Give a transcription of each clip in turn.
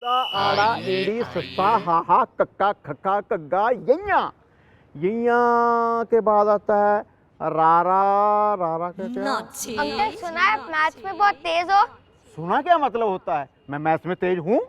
आड़ा एड़ी सस्सा हाहा कक्का खक्का कग्गा यैया यैया के बाद आता है रारा रारा क्या अंकल सुना है मैथ्स में बहुत तेज हो। सुना क्या मतलब होता है? मैं मैथ्स में तेज हूँ?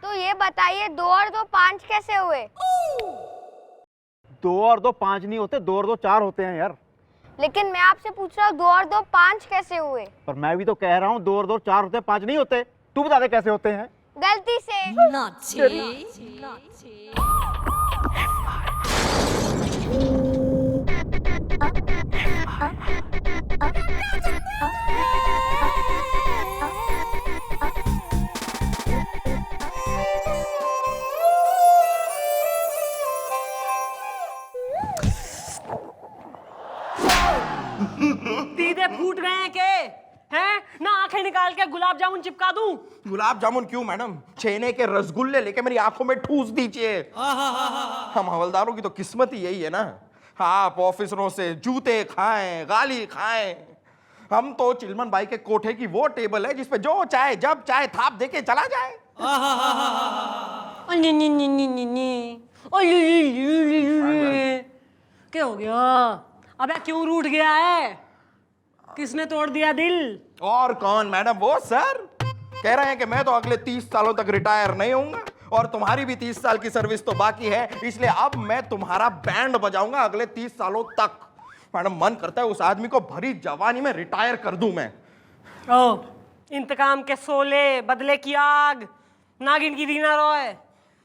तो ये बताइए 2 और 2 5 कैसे हुए? 2 और 2 5 नहीं होते, 2 और 2 4 होते हैं यार। लेकिन मैं आपसे पूछ रहा हूँ 2 और 2 5 कैसे हुए? पर मैं भी तो कह रहा हूँ 2 और 2 4 होते हैं, 5 नहीं होते। तू बता दे कैसे होते हैं? गलती से। दीदे फूट गए हैं के हैं ना? आंखें निकाल के गुलाब जामुन चिपका दूं? गुलाब जामुन क्यों मैडम, छेने के रसगुल्ले लेके मेरी आंखों में ठूस दीजिए। हम हवलदारों की तो किस्मत ही यही है ना। आप ऑफिसरों से जूते खाएं, गाली खाएं। हम तो चिलमन भाई के कोठे की वो टेबल है जिसपे जो चाहे जब चाहे थाप देके चला जाए। क्या हो गया? अबे क्यों रूठ गया है? किसने तोड़ दिया दिल? और कौन मैडम? वो सर कह रहे हैं कि मैं तो अगले 30 सालों तक रिटायर नहीं होऊंगा और तुम्हारी भी 30 साल की सर्विस तो बाकी है, इसलिए अब मैं तुम्हारा बैंड बजाऊंगा अगले 30 सालों तक। मैडम मन करता है उस आदमी को भरी जवानी में रिटायर कर दूं मैं। ओ, इंतकाम के सोले, बदले की आग, नागिन की रीना रॉय।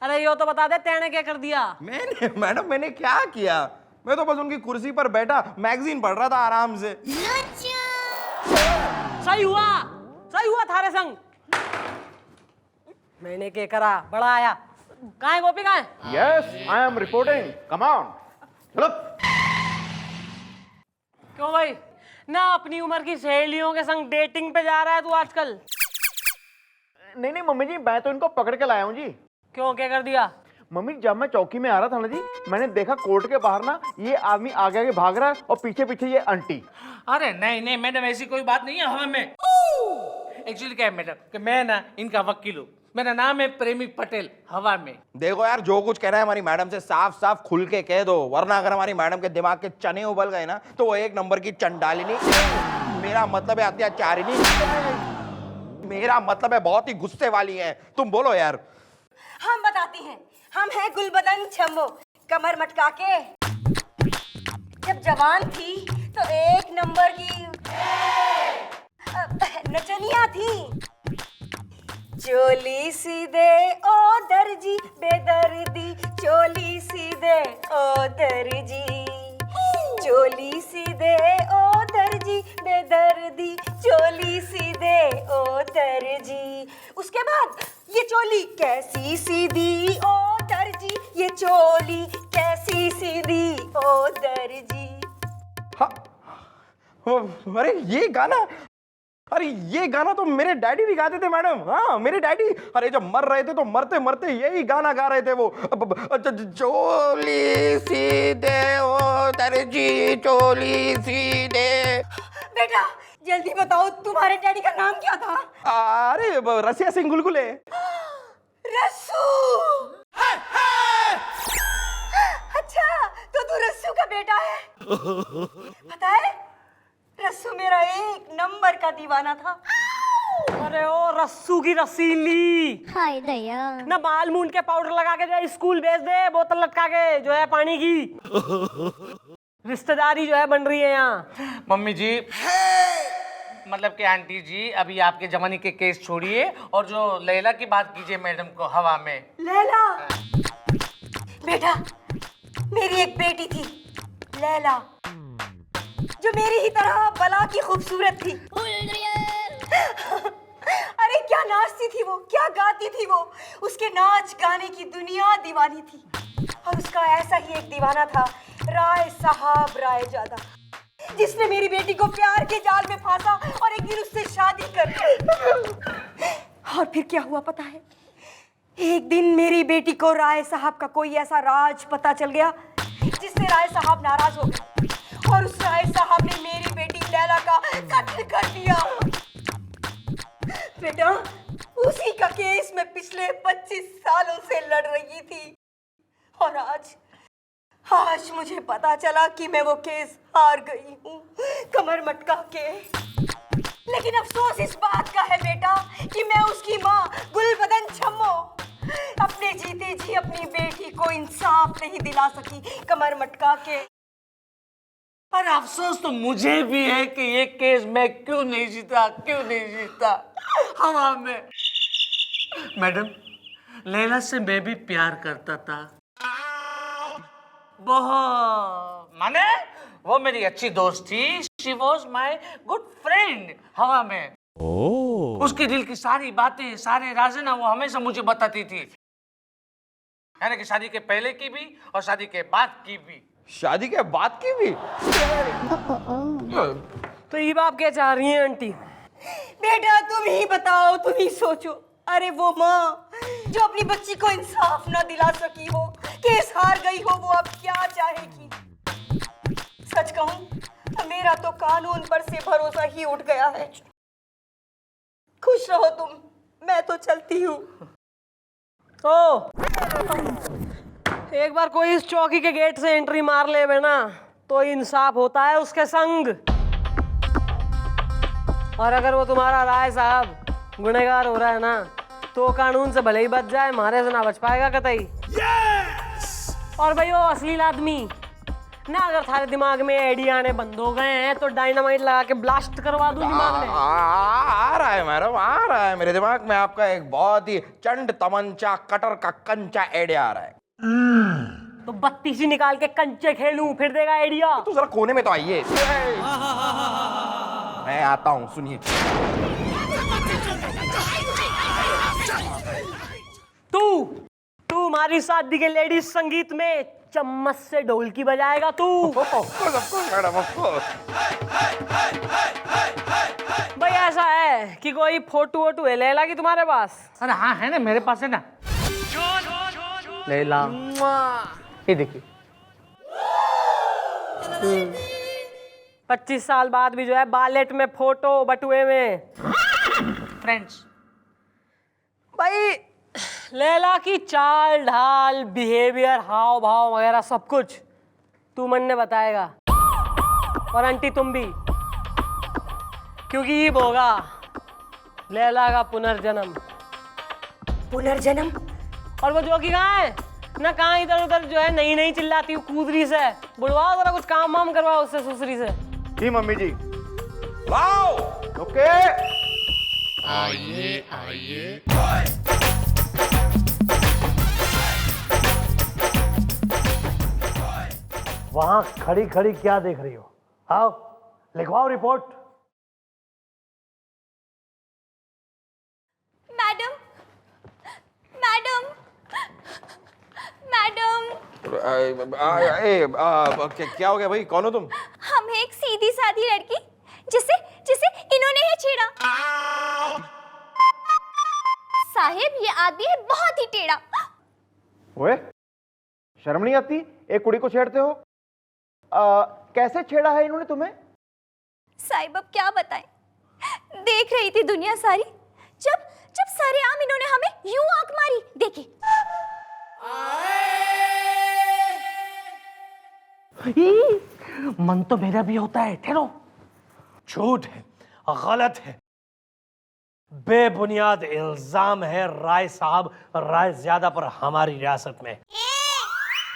अरे यो तो बता दे तेने क्या कर दिया? मैंने मैडम मैंने क्या किया? मैं तो बस उनकी कुर्सी पर बैठा मैगजीन पढ़ रहा था आराम से। सही हुआ थारे संग। मैंने क्या करा? बड़ा आया। कहाँ है गोपी? कहाँ है? Yes I am reporting, come on. क्यों भाई ना अपनी उम्र की सहेलियों के संग डेटिंग पे जा रहा है तू आजकल? नहीं नहीं मम्मी जी, मैं तो इनको पकड़ के लाया हूँ जी। क्यों, क्या कर दिया? मम्मी जब मैं चौकी में आ रहा था ना जी, मैंने देखा कोर्ट के बाहर ना ये आदमी आगे आगे भाग रहा है और पीछे पीछे ये आंटी। अरे नहीं नहीं मैडम, ऐसी कोई बात नहीं है हवा में। एक्चुअली क्या है मैडम कि मैं ना इनका वकील हूँ। मेरा नाम है प्रेमी पटेल, हवा में। देखो यार, जो कुछ कहना है हमारी मैडम से साफ साफ खुल के कह दो, वरना अगर हमारी मैडम के दिमाग के चने उबल गए ना तो वो 1 नंबर की चंडालिनी, मेरा मतलब है अत्याचारिणी, मेरा मतलब है बहुत ही गुस्से वाली है। तुम बोलो यार। हम बताती हैं, हम हैं गुलबदन छम्बो, कमर मटका के। जब जवान थी तो 1 नंबर की नचनिया थी। चोली सीधे ओ दर्जी बेदर्दी, चोली सीधे ओ दर्जी, चोली सीधे ओ दर्जी बेदर्दी, चोली सीधे ओ दर्जी। उसके बाद ये चोली कैसी सीधी ओ दर्जी, ये चोली कैसी सीधी ओ दर्जी। हाँ, अरे ये गाना तो मेरे डैडी भी गाते थे मैडम। हाँ मेरे डैडी, अरे जब मर रहे थे तो मरते मरते यही गाना गा रहे थे वो। चोली सीधे ओ दर्जी, चोली सीधे। बेटा जल्दी बताओ तुम्हारे डैडी का नाम क्या था? अरे रसिया सिंह गुलगुले। रस्सू। अच्छा तो तू रस्सू का बेटा है। पता है रस्सू मेरा 1 नंबर का दीवाना था। अरे ओ रस्सू की रसीली, हाय दया। ना बाल मूंड के पाउडर लगा के जो स्कूल भेज दे, बोतल लटका के जो है पानी की। रिश्तेदारी जो है बन रही है यहाँ। मम्मी जी मतलब कि आंटी जी, अभी आपके जमाने के केस छोड़िए और जो लैला की बात कीजिए मैडम को हवा में। लैला? बेटा मेरी एक बेटी थी लैला, जो मेरी ही तरह बला की खूबसूरत थी। अरे क्या नाचती थी वो, क्या गाती थी वो। उसके नाच गाने की दुनिया दीवानी थी। और उसका ऐसा ही एक दीवाना था राय साहब रायजादा, जिसने मेरी बेटी को प्यार के जाल में फांसा और एक दिन उससे शादी कर ली। और फिर क्या हुआ पता है? एक दिन मेरी बेटी को राय साहब का कोई ऐसा राज पता चल गया जिससे राय साहब नाराज हो गए और उस राय साहब ने मेरी बेटी लैला का कत्ल कर दिया। बेटा उसी का केस मैं पिछले 25 सालों से लड़ रही थी और आज मुझे पता चला कि मैं वो केस हार गई हूँ कमर मटका के। लेकिन अफसोस इस बात का है बेटा कि मैं उसकी माँ गुलबदन छम्मो अपने जीते जी अपनी बेटी को इंसाफ नहीं दिला सकी कमर मटका के। पर अफसोस तो मुझे भी है कि ये केस मैं क्यों नहीं जीता हवा में। मैडम, लैला से मैं भी प्यार करता था बहुत, माने वो मेरी अच्छी दोस्त थी। She was my good friend हवा में। उसके दिल की सारी बातें, सारे राज़ ना वो हमेशा मुझे बताती थी, यानी कि शादी के पहले की भी और शादी के बाद की भी। शादी के बाद की भी? तो ये आप क्या चाह रही हैं आंटी? बेटा तुम ही बताओ, तुम ही सोचो। अरे वो माँ जो अपनी बच्ची को इंसाफ ना दिला सकी हो, केस हार गई हो, वो अब क्या चाहेगी? सच कहूं तो मेरा तो कानून पर से भरोसा ही उठ गया है। खुश रहो तुम, मैं तो चलती हूँ। ओ, एक बार कोई इस चौकी के गेट से एंट्री मार ले ना तो इंसाफ होता है उसके संग। और अगर वो तुम्हारा राय साहब गुनहगार हो रहा है ना तो कानून से भले ही बच जाए, हमारे से ना बच पाएगा कतई। और भाई वो अश्लील आदमी ना, अगर थारे दिमाग में आइडिया आने बंद हो गए हैं तो डायनामाइट लगा के ब्लास्ट करवा दूं दिमाग में। आ रहा है मैडम, आ रहा है मेरे दिमाग में आपका एक बहुत ही चंड तमंचा कटर का कंचा आइडिया आ रहा है। तो बत्ती सी निकाल के कंचे खेलूं, फिर देगा आइडिया। तो जरा कोने में तो आइए। मैं आता हूँ, सुनिए। तू हमारी शादी के लेडीज संगीत में चम्मच से ढोलकी बजाएगा तू। मैडम भाई ऐसा है कि कोई फोटो वोटो है लैला की तुम्हारे पास? अरे हाँ है ना, मेरे पास है ना। लैला ये देखिए, 25 साल बाद भी जो है बालेट में फोटो बटुए में। फ्रेंड्स, भाई लैला की चाल ढाल, बिहेवियर, हाव भाव वगैरह सब कुछ तू मन ने बताएगा। और आंटी तुम भी, क्योंकि ये होगा लैला का पुनर्जन्म। पुनर्जन्म? और वो जो कि कहाँ है ना, कहाँ इधर उधर जो है नहीं चिल्लाती हूँ कूदरी से। बुलवाओ जरा, कुछ काम वाम करवाओ उससे, सुसरी से। जी मम्मी जी। लाओ। ओके। आइए वहां खड़ी खड़ी क्या देख रही हो? आओ लिखवाओ रिपोर्ट। मैडम मैडम मैडम क्या हो गया भाई? कौन हो तुम? हम एक सीधी सादी लड़की जिसे इन्होंने ही छेड़ा। साहिब ये आदमी है बहुत ही टेढ़ा। ओए, शर्म नहीं आती? एक कुड़ी को छेड़ते हो? कैसे छेड़ा है इन्होंने तुम्हें? साहिब अब क्या बताएं, देख रही थी दुनिया सारी, जब सरेआम इन्होंने हमें यूं आंख मारी। देखी मन तो मेरा भी होता है। ठहरो, झूठ है, गलत है, बेबुनियाद इल्जाम है राय साहब, राय ज्यादा पर हमारी रियासत में।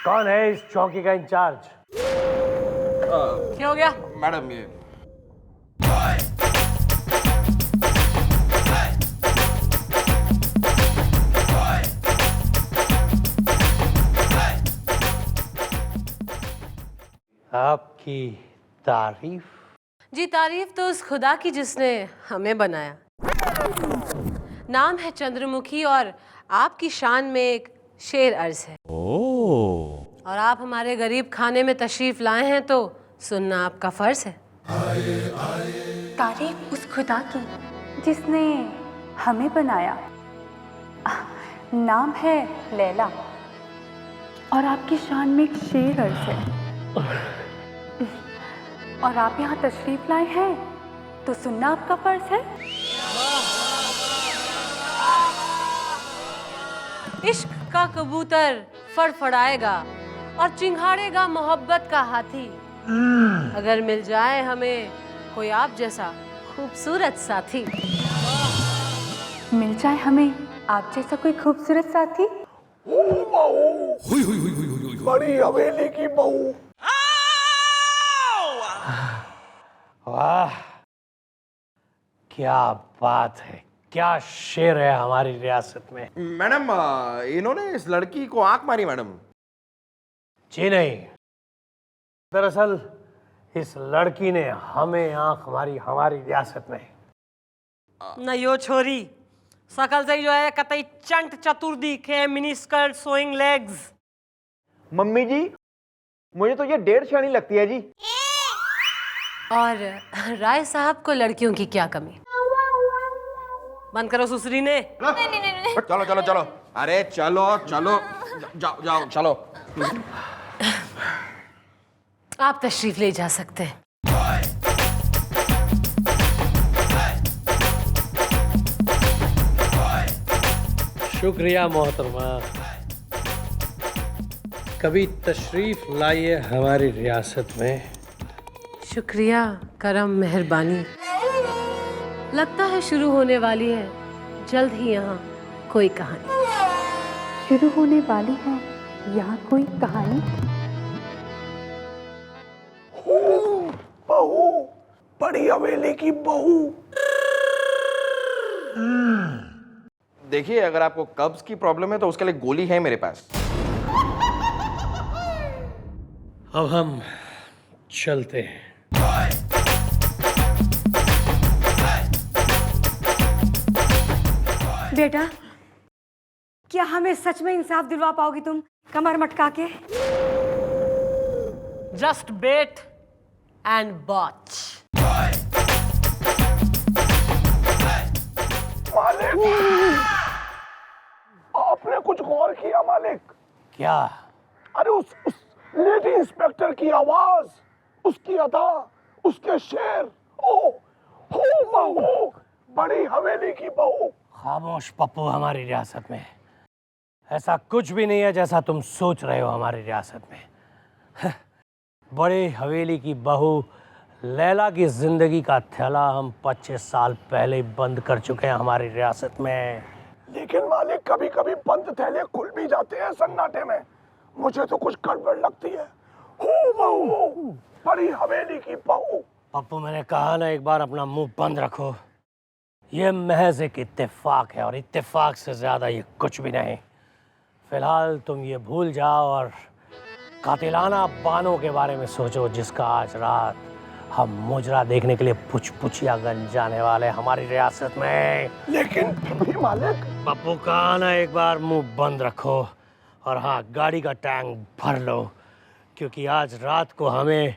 कौन है इस चौकी का इंचार्ज? क्या हो गया? मैडम ये आपकी तारीफ? जी, तारीफ तो उस खुदा की जिसने हमें बनाया। नाम है चंद्रमुखी और आपकी शान में एक शेर अर्ज है। और आप हमारे गरीब खाने में तशरीफ लाए हैं तो सुनना आपका फर्ज है। तारीफ उस खुदा की जिसने हमें बनाया। नाम है लैला और आपकी शान में एक शेर अर्ज है। और आप यहाँ तशरीफ लाए हैं तो सुनना आपका फर्ज है। इश्क का कबूतर फड़फड़ाएगा और चिंघाड़ेगा मोहब्बत का हाथी। अगर मिल जाए हमें कोई आप जैसा खूबसूरत साथी। मिल जाए हमें आप जैसा कोई खूबसूरत साथी। बड़ी हवेली की बहू। वाह, क्या बात है, क्या शेर है हमारी रियासत में। मैडम इन्होंने इस लड़की को आंख मारी मैडम। जी नहीं, दरअसल इस लड़की ने हमें आंख मारी हमारी रियासत में। न यो छोरी सकल से जो है कतई चंट चतुर दिखे, mini skirt, showing legs. Mummy ji, मुझे तो ये 1.5 शानी लगती है जी। और राय साहब को लड़कियों की क्या कमी। बंद करो सुसरी ने। चलो चलो चलो, अरे चलो चलो, जाओ जाओ चलो। आप तशरीफ ले जा सकते हैं। शुक्रिया मोहतरमा, कभी तशरीफ लाइए हमारी रियासत में। शुक्रिया, करम, मेहरबानी। लगता है शुरू होने वाली है जल्द ही यहाँ कोई कहानी। शुरू होने वाली है यहाँ कोई कहानी। बहू, बड़ी हवेली की बहू। देखिए, अगर आपको कब्ज की प्रॉब्लम है तो उसके लिए गोली है मेरे पास। अब हम चलते हैं। बेटा, क्या हमें सच में इंसाफ दिलवा पाओगी तुम, कमर मटका के? Just wait and watch. आपने कुछ गौर किया मालिक? क्या? अरे उस लेडी इंस्पेक्टर की आवाज, उसकी अदा, उसके शेर। ओ, हो बहू, बड़ी हवेली की बहू। खामोश पप्पू, हमारी रियासत में ऐसा कुछ भी नहीं है जैसा तुम सोच रहे हो। हमारी रियासत में बड़ी हवेली की बहू लैला की जिंदगी का थैला हम 25 साल पहले ही बंद कर चुके हैं हमारी रियासत में। लेकिन मालिक, कभी कभी बंद थैले खुल भी जाते हैं सन्नाटे में। मुझे तो कुछ गड़बड़ लगती है। हो बहू, बड़ी हवेली की बहू। पप्पू, मैंने कहा ना, एक बार अपना मुंह बंद रखो। ये महज एक इत्तेफाक है और इत्तेफाक से ज्यादा ये कुछ भी नहीं। फिलहाल तुम ये भूल जाओ और कातिलाना बानों के बारे में सोचो जिसका आज रात हम मुजरा देखने के लिए पुछपुछियागंज जाने वाले हमारी रियासत में। लेकिन भी मालिक, पप्पू कहा ना, एक बार मुंह बंद रखो और हाँ, गाड़ी का टैंक भर लो, क्योंकि आज रात को हमें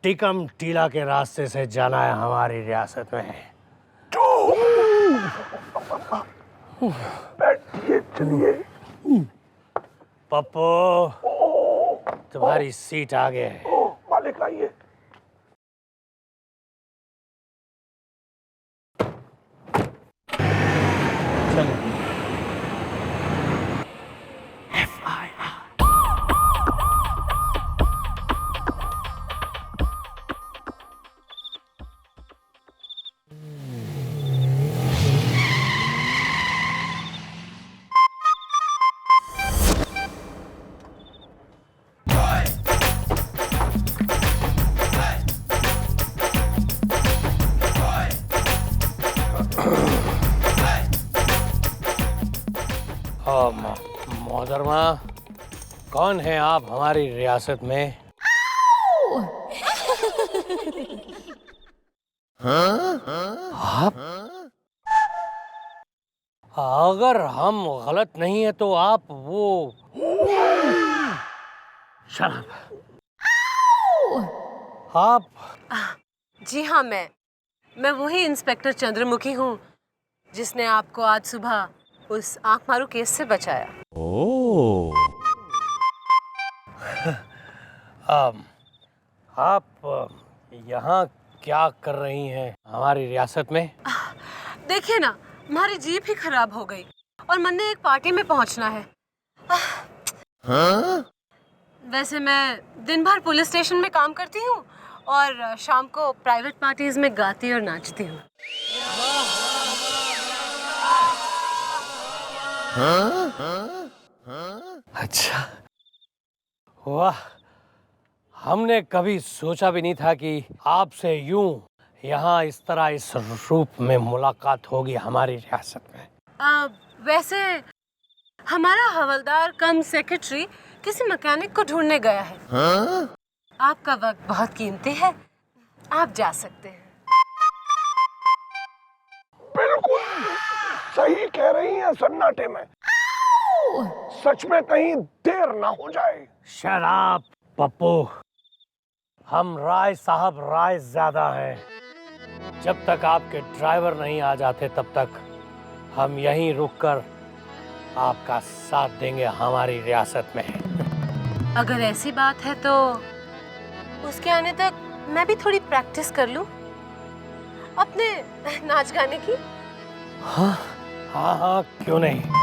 टिकम टीला के रास्ते से जाना है हमारी रियासत में। बैठिए, चलिए। पप्पू, तुम्हारी सीट आगे है। मालिक आइए। चलो। मोहतरमा, कौन है आप हमारी रियासत में? आप? अगर हम गलत नहीं है तो आप वो शराब आप? जी हाँ, मैं वही इंस्पेक्टर चंद्रमुखी हूँ जिसने आपको आज सुबह उस आंख मारू केस से बचाया। ओह। आप यहाँ क्या कर रही हैं हमारी रियासत में? देखिए ना, हमारी जीप ही खराब हो गई और मन्ने एक पार्टी में पहुंचना है। वैसे मैं दिन भर पुलिस स्टेशन में काम करती हूँ और शाम को प्राइवेट पार्टीज में गाती और नाचती हूँ। अच्छा, वाह, हमने कभी सोचा भी नहीं था कि आपसे यूं यहाँ इस तरह इस रूप में मुलाकात होगी हमारी रियासत में। वैसे हमारा हवलदार कम सेक्रेटरी किसी मैकेनिक को ढूंढने गया है। आपका वक्त बहुत कीमती है, आप जा सकते हैं। बिल्कुल सही कह रही हैं सन्नाटे में। सच में कहीं देर ना हो जाए। शराब पप्पू, हम राय साहब राय ज्यादा हैं। जब तक आपके ड्राइवर नहीं आ जाते तब तक हम यहीं रुककर आपका साथ देंगे हमारी रियासत में। अगर ऐसी बात है तो उसके आने तक मैं भी थोड़ी प्रैक्टिस कर लूं अपने नाच गाने की। हाँ हाँ हाँ, क्यों नहीं।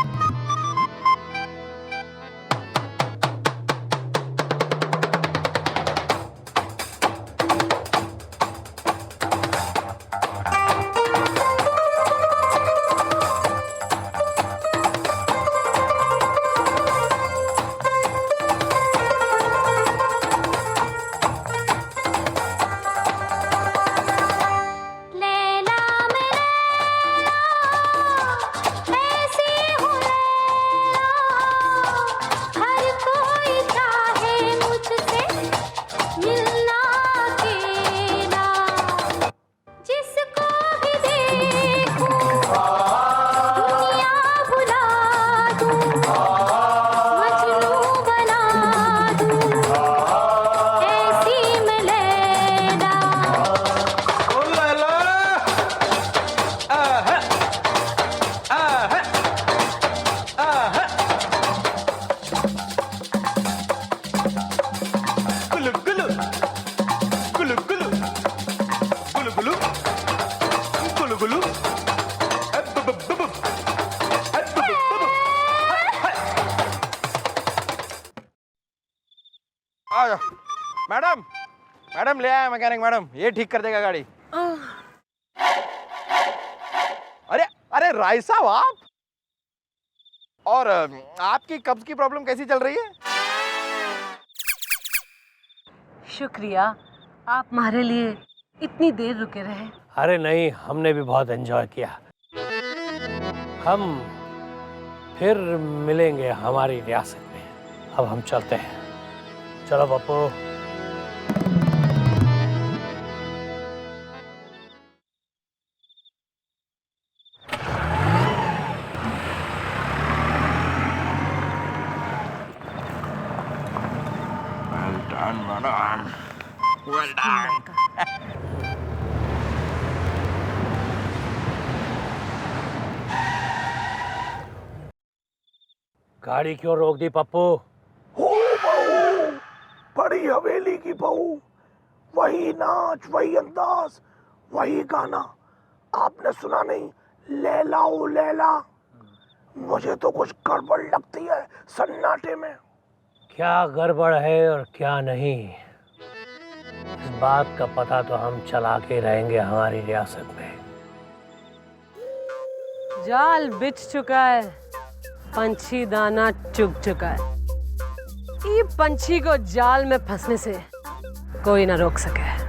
मैडम, मैडम ले आया मैकेनिक मैडम, ये ठीक कर देगा गाड़ी। अरे अरे राय साहब आप, और आपकी कब्ज की प्रॉब्लम कैसी चल रही है? शुक्रिया, आप हमारे लिए इतनी देर रुके रहे। अरे नहीं, हमने भी बहुत एंजॉय किया। हम फिर मिलेंगे हमारी रियासत में। अब हम चलते हैं। चलो Pappu. Well done, madam. Well done. गाड़ी क्यों रोक दी पप्पू? हो बहू, बड़ी हवेली की बहू, वही नाच, वही अंदाज, वही गाना। आपने सुना नहीं, लैला ओ लैला? मुझे तो कुछ गड़बड़ लगती है सन्नाटे में। क्या गड़बड़ है और क्या नहीं, इस बात का पता तो हम चला के रहेंगे हमारी रियासत में। जाल बिछ चुका है, पंछी दाना चुग चुका है। ये पंछी को जाल में फंसने से कोई ना रोक सके।